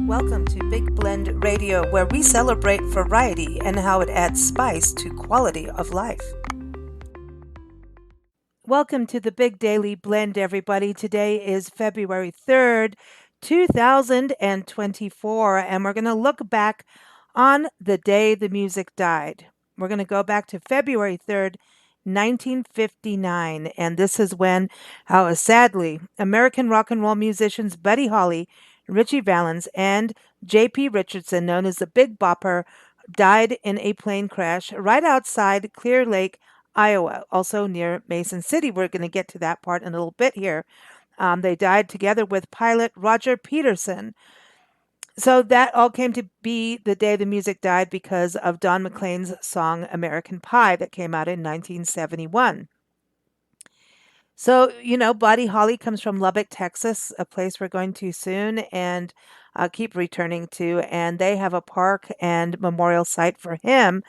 Welcome to Big Blend Radio, where we celebrate variety and how it adds spice to quality of life. Welcome to the Big Daily Blend, everybody. Today is February 3rd, 2024, and we're going to look back on the day the music died. We're going to go back to February 3rd, 1959, and this is when, sadly, American rock and roll musicians Buddy Holly, Ritchie Valens, and J.P. Richardson, known as the Big Bopper, died in a plane crash right outside Clear Lake, Iowa, also near Mason City. We're going to get to that part in a little bit here. They died together with pilot Roger Peterson. So that all came to be the day the music died because of Don McLean's song American Pie that came out in 1971. So, Buddy Holly comes from Lubbock, Texas, a place we're going to soon and keep returning to. And they have a park and memorial site for him.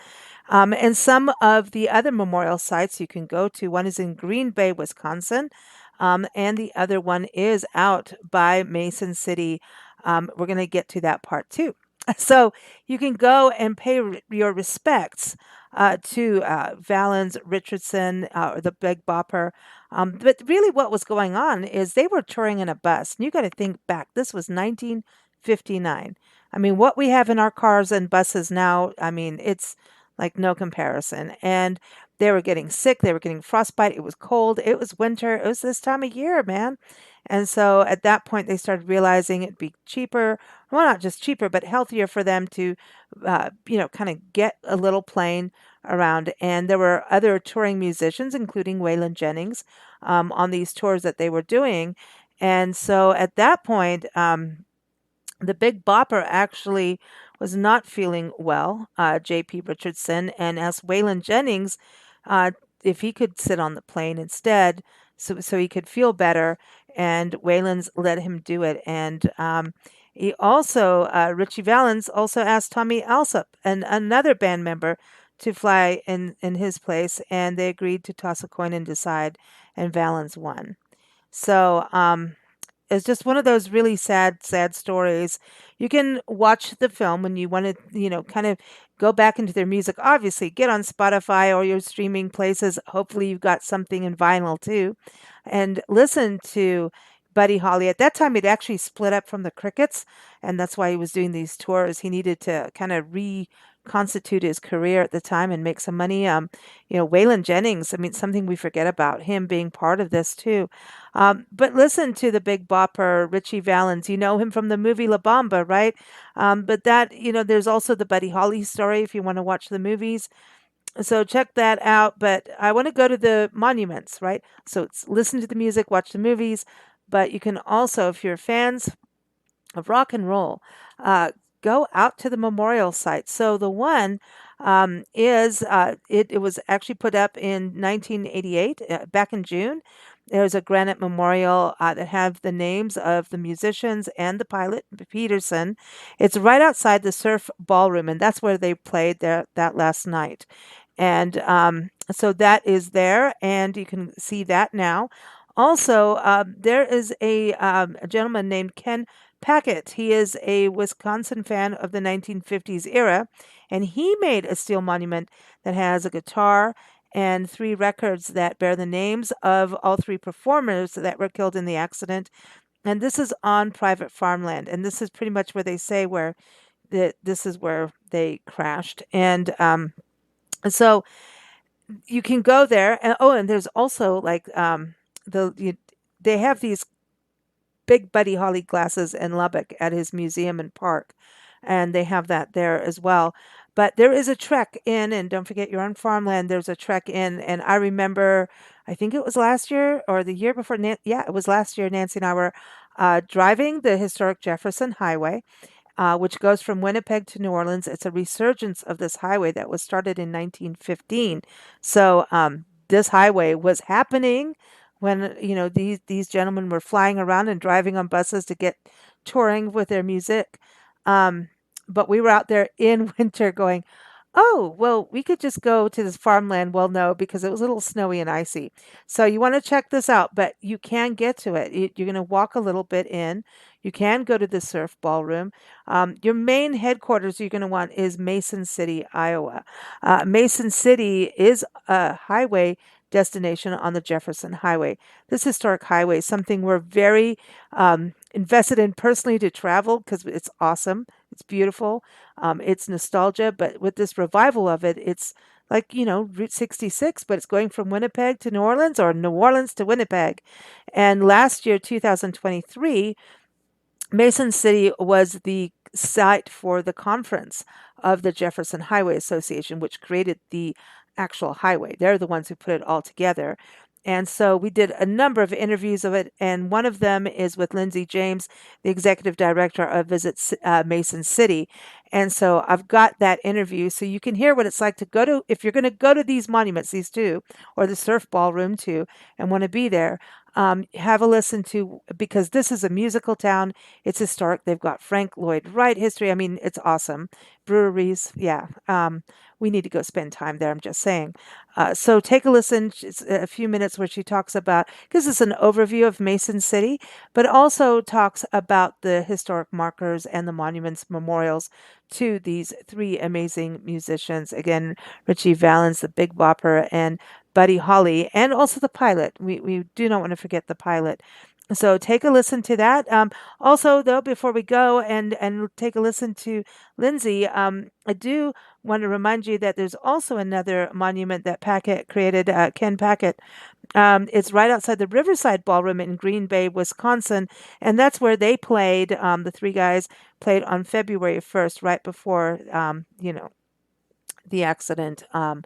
And some of the other memorial sites you can go to, one is in Green Bay, Wisconsin, and the other one is out by Mason City. We're going to get to that part too. So you can go and pay your respects to Valens, Richardson, or the Big Bopper. But really what was going on is they were touring in a bus. And you got to think back. This was 1959. I mean, what we have in our cars and buses now, I mean, it's like no comparison. And they were getting sick. They were getting frostbite. It was cold. It was winter. It was this time of year, man. And so at that point, they started realizing it'd be cheaper, well, not just cheaper, but healthier for them to, kind of get a little plane around. And there were other touring musicians, including Waylon Jennings, on these tours that they were doing. And so at that point, the Big Bopper actually was not feeling well, J.P. Richardson, and asked Waylon Jennings if he could sit on the plane instead so he could feel better. And Waylon's let him do it. And he also, Ritchie Valens, also asked Tommy Alsop, another band member, to fly in his place. And they agreed to toss a coin and decide. And Valens won. So, it's just one of those really sad, sad stories. You can watch the film when you want to, kind of go back into their music. Obviously, get on Spotify or your streaming places. Hopefully, you've got something in vinyl too, and listen to Buddy Holly. At that time, he'd actually split up from the Crickets, and that's why he was doing these tours. He needed to kind of reconstitute his career at the time and make some money. Waylon Jennings, I mean, something we forget about him being part of this too. But listen to the Big Bopper, Ritchie Valens. You know him from the movie La Bamba, right? But that, there's also the Buddy Holly story if you want to watch the movies. So check that out. But I want to go to the monuments, right? So it's listen to the music, watch the movies. But you can also, if you're fans of rock and roll, go out to the memorial site. So the one it was actually put up in 1988, back in June. There's a granite memorial that have the names of the musicians and the pilot, Peterson. It's right outside the Surf Ballroom, and that's where they played that last night. And so that is there, and you can see that now. Also, there is a gentleman named Ken Packett. He is a Wisconsin fan of the 1950s era, and he made a steel monument that has a guitar and 3 records that bear the names of all 3 performers that were killed in the accident. And this is on private farmland, and this is pretty much where they say where this is where they crashed. And so you can go there. And there's also like they have these big Buddy Holly glasses in Lubbock at his museum and park, and they have that there as well. But there is a trek in, and don't forget you're on farmland. There's a trek in, and I remember, I think it was last year or the year before. Yeah, it was last year. Nancy and I were driving the historic Jefferson Highway, which goes from Winnipeg to New Orleans. It's a resurgence of this highway that was started in 1915. So this highway was happening when these gentlemen were flying around and driving on buses to get touring with their music. But we were out there in winter going, oh, well, we could just go to this farmland. Well, no, because it was a little snowy and icy. So you want to check this out, but you can get to it. You're going to walk a little bit in. You can go to the Surf Ballroom. Your main headquarters you're going to want is Mason City, Iowa. Mason City is a highway destination on the Jefferson Highway. This historic highway is something we're very invested in personally to travel because it's awesome. It's beautiful. It's nostalgia, but with this revival of it, it's like, Route 66, but it's going from Winnipeg to New Orleans or New Orleans to Winnipeg. And last year, 2023, Mason City was the site for the conference of the Jefferson Highway Association, which created the actual highway. They're the ones who put it all together. And so we did a number of interviews of it, and one of them is with Lindsay James, the executive director of Visit Mason City. And so I've got that interview, so you can hear what it's like to go to, if you're going to go to these monuments, these two, or the Surf Ballroom too, and want to be there. Have a listen to, because this is a musical town. It's historic. They've got Frank Lloyd Wright history. I mean, it's awesome. Breweries. Yeah. We need to go spend time there. I'm just saying. So take a listen. It's a few minutes where she talks about, gives us an overview of Mason City, but also talks about the historic markers and the monuments, memorials to these three amazing musicians. Again, Ritchie Valens, the Big Bopper, and Buddy Holly, and also the pilot. We do not want to forget the pilot. So take a listen to that. Also, though, before we go and take a listen to Lindsay, I do want to remind you that there's also another monument that Packett created, Ken Packett. It's right outside the Riverside Ballroom in Green Bay, Wisconsin, and that's where they played. The three guys played on February 1st, right before, the accident on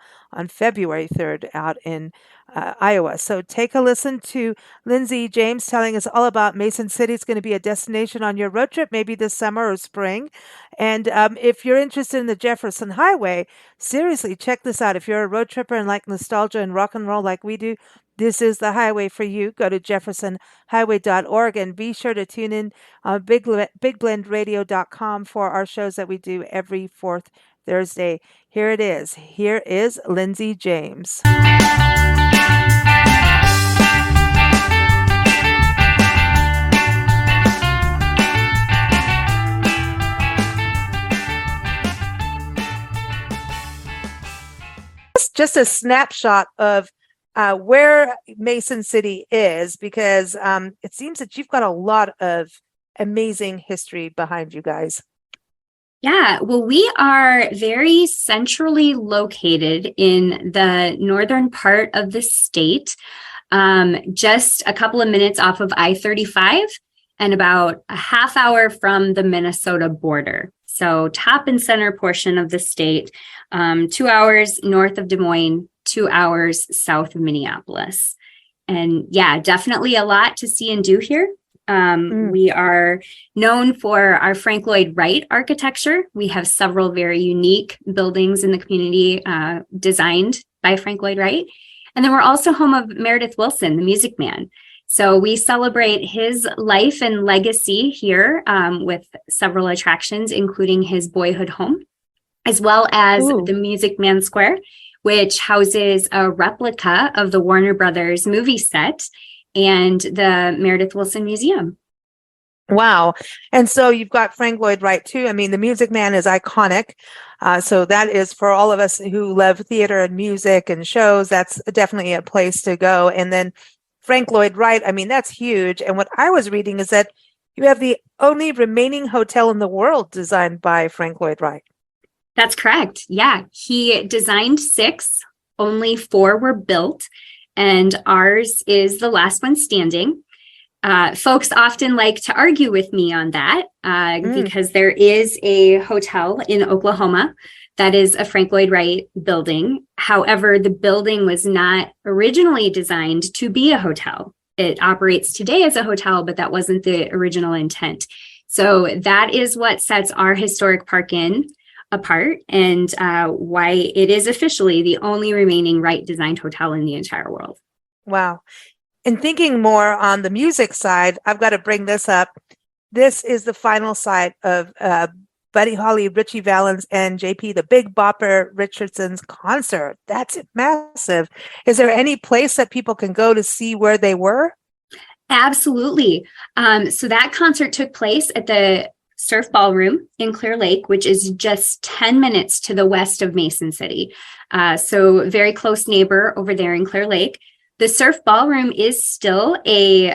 February 3rd out in Iowa. So take a listen to Lindsay James telling us all about Mason City. It's going to be a destination on your road trip, maybe this summer or spring. And if you're interested in the Jefferson Highway, seriously, check this out. If you're a road tripper and like nostalgia and rock and roll like we do, this is the highway for you. Go to jeffersonhighway.org and be sure to tune in on bigblendradio.com for our shows that we do every fourth Thursday. Here it is. Here is Lindsay James. Just a snapshot of where Mason City is, because it seems that you've got a lot of amazing history behind you guys. Yeah, well, we are very centrally located in the northern part of the state, just a couple of minutes off of I-35 and about a half hour from the Minnesota border. So top and center portion of the state, 2 hours north of Des Moines, 2 hours south of Minneapolis. And yeah, definitely a lot to see and do here. We are known for our Frank Lloyd Wright architecture. We have several very unique buildings in the community designed by Frank Lloyd Wright. And then we're also home of Meredith Willson, the Music Man. So we celebrate his life and legacy here with several attractions, including his boyhood home, as well as the Music Man Square, which houses a replica of the Warner Brothers movie set and the Meredith Willson Museum. Wow. And so you've got Frank Lloyd Wright too. I mean, the Music Man is iconic. So that is for all of us who love theater and music and shows, that's definitely a place to go. And then Frank Lloyd Wright, I mean, that's huge. And what I was reading is that you have the only remaining hotel in the world designed by Frank Lloyd Wright. That's correct. Yeah. He designed 6, only 4 were built. And ours is the last one standing. Folks often like to argue with me on that because there is a hotel in Oklahoma that is a Frank Lloyd Wright building. However, the building was not originally designed to be a hotel. It operates today as a hotel, but that wasn't the original intent. So that is what sets our historic park inn apart and why it is officially the only remaining Wright designed hotel in the entire world. Wow. And thinking more on the music side, I've got to bring this up. This is the final site of Buddy Holly, Ritchie Valens, and JP, the Big Bopper Richardson's concert. That's massive. Is there any place that people can go to see where they were? Absolutely. So that concert took place at the Surf Ballroom in Clear Lake, which is just 10 minutes to the west of Mason City. So very close neighbor over there in Clear Lake. The Surf Ballroom is still a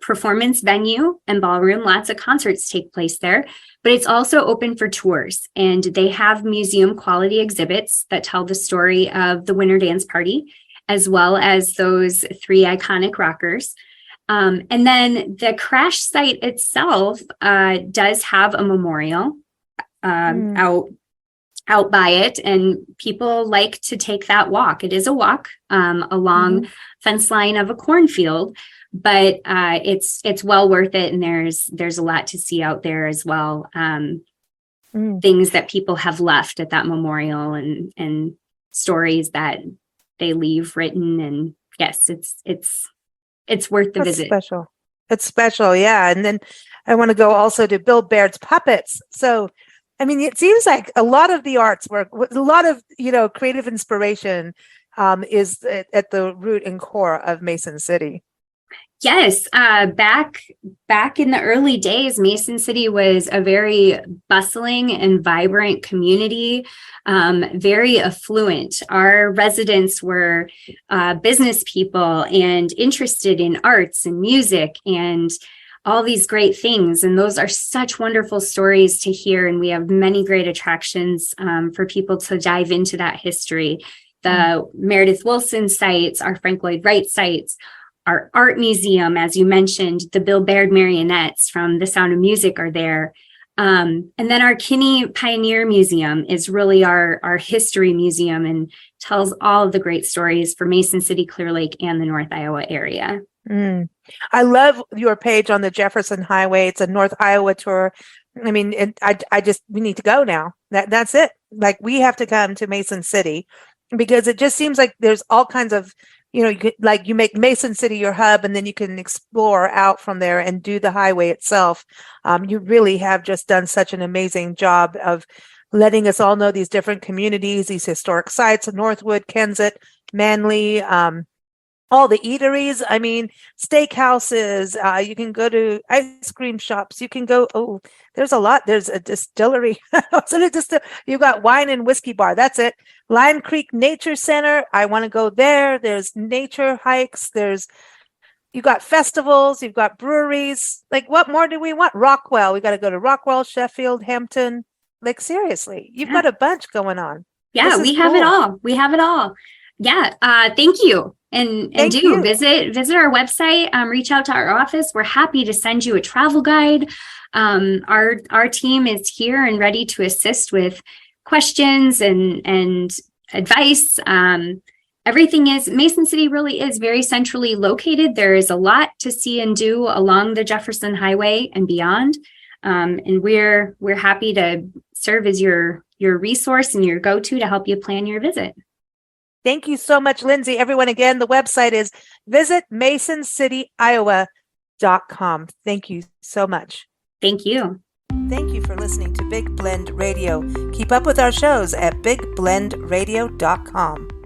performance venue and ballroom. Lots of concerts take place there, but it's also open for tours. And they have museum quality exhibits that tell the story of the Winter Dance Party, as well as those three iconic rockers. And then the crash site itself does have a memorial out by it, and people like to take that walk. It is a walk along fence line of a cornfield, but it's well worth it, and there's a lot to see out there as well. Things that people have left at that memorial, and stories that they leave written, and yes, it's worth the visit. Special. It's special, yeah. And then I want to go also to Bill Baird's puppets. So, I mean, it seems like a lot of the arts work, a lot of, creative inspiration is at the root and core of Mason City. Yes, back in the early days, Mason City was a very bustling and vibrant community, very affluent. Our residents were business people and interested in arts and music and all these great things. And those are such wonderful stories to hear. And we have many great attractions for people to dive into that history. The Meredith Willson sites, our Frank Lloyd Wright sites, our art museum, as you mentioned, the Bill Baird marionettes from The Sound of Music are there. And then our Kinney Pioneer Museum is really our history museum and tells all of the great stories for Mason City, Clear Lake, and the North Iowa area. I love your page on the Jefferson Highway. It's a North Iowa tour. I mean, we need to go now. That's it. Like, we have to come to Mason City, because it just seems like there's all kinds of, you make Mason City your hub, and then you can explore out from there and do the highway itself. You really have just done such an amazing job of letting us all know these different communities, these historic sites, Northwood, Kensett, Manly, all the eateries. I mean, steakhouses. You can go to ice cream shops. You can go. There's a lot. There's a distillery. You've got wine and whiskey bar. That's it. Lime Creek Nature Center. I want to go there. There's nature hikes. You got festivals. You've got breweries. Like, what more do we want? Rockwell. We got to go to Rockwell, Sheffield, Hampton. Like, seriously, you've got a bunch going on. Yeah, we have it all. We have it all. Yeah. Thank you. And visit our website, reach out to our office. We're happy to send you a travel guide. Our team is here and ready to assist with questions and advice. Mason City really is very centrally located. There is a lot to see and do along the Jefferson Highway and beyond. And we're happy to serve as your resource and your go-to to help you plan your visit. Thank you so much, Lindsay. Everyone, again, the website is visitmasoncityiowa.com. Thank you so much. Thank you. Thank you for listening to Big Blend Radio. Keep up with our shows at bigblendradio.com.